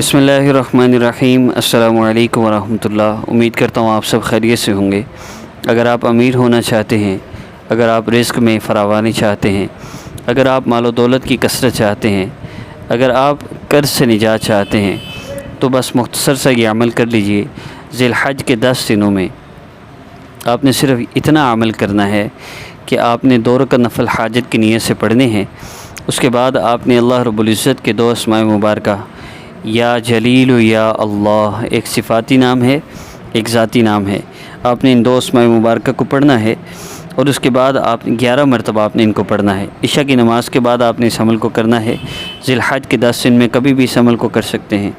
بسم اللہ الرحمن الرحیم۔ السلام علیکم ورحمۃ اللہ۔ امید کرتا ہوں آپ سب خیریت سے ہوں گے۔ اگر آپ امیر ہونا چاہتے ہیں، اگر آپ رزق میں فراوانی چاہتے ہیں، اگر آپ مال و دولت کی کثرت چاہتے ہیں، اگر آپ قرض سے نجات چاہتے ہیں، تو بس مختصر سا یہ عمل کر لیجئے۔ ذی الحج کے 10 دنوں میں آپ نے صرف اتنا عمل کرنا ہے کہ آپ نے 2 رکعت نفل حاجت کی نیت سے پڑھنے ہیں۔ اس کے بعد آپ نے اللہ رب العزت کے 2 اسماء مبارکہ یا جلیل یا اللہ، ایک صفاتی نام ہے، ایک ذاتی نام ہے، آپ نے ان 2 اسماء مبارکہ کو پڑھنا ہے، اور اس کے بعد آپ 11 مرتبہ آپ نے ان کو پڑھنا ہے۔ عشاء کی نماز کے بعد آپ نے اس عمل کو کرنا ہے۔ ذی الحج کے 10 دن میں کبھی بھی اس عمل کو کر سکتے ہیں۔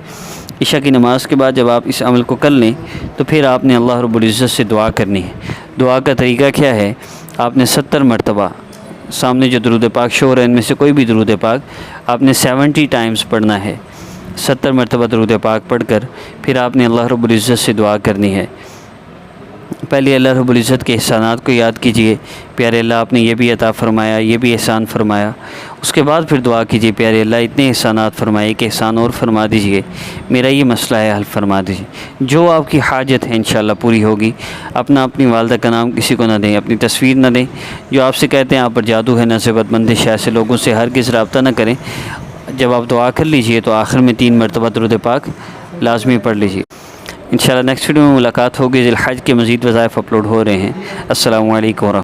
عشاء کی نماز کے بعد جب آپ اس عمل کو کر لیں تو پھر آپ نے اللہ رب العزت سے دعا کرنی ہے۔ دعا کا طریقہ کیا ہے؟ آپ نے 70 مرتبہ سامنے جو درود پاک شو ہے ان میں سے کوئی بھی درود پاک آپ نے 70 ٹائمز پڑھنا ہے۔ 70 مرتبہ درود پاک پڑھ کر پھر آپ نے اللہ رب العزت سے دعا کرنی ہے۔ پہلے اللہ رب العزت کے احسانات کو یاد کیجئے، پیارے اللہ آپ نے یہ بھی عطا فرمایا، یہ بھی احسان فرمایا۔ اس کے بعد پھر دعا کیجئے، پیارے اللہ اتنے احسانات فرمائے کہ احسان اور فرما دیجئے، میرا یہ مسئلہ ہے حل فرما دیجئے۔ جو آپ کی حاجت ہے انشاءاللہ پوری ہوگی۔ اپنی والدہ کا نام کسی کو نہ دیں، اپنی تصویر نہ دیں۔ جو آپ سے کہتے ہیں آپ پر جادو ہے، نصیبت بندش ہے، ایسے لوگوں سے ہرگز رابطہ نہ کریں۔ جب آپ دعا کر لیجئے تو آخر میں 3 مرتبہ درود پاک لازمی پڑھ لیجئے۔ انشاءاللہ نیکسٹ ویڈیو میں ملاقات ہوگی۔ ذی الحج کے مزید وظائف اپلوڈ ہو رہے ہیں۔ السلام علیکم ورحمۃ اللہ۔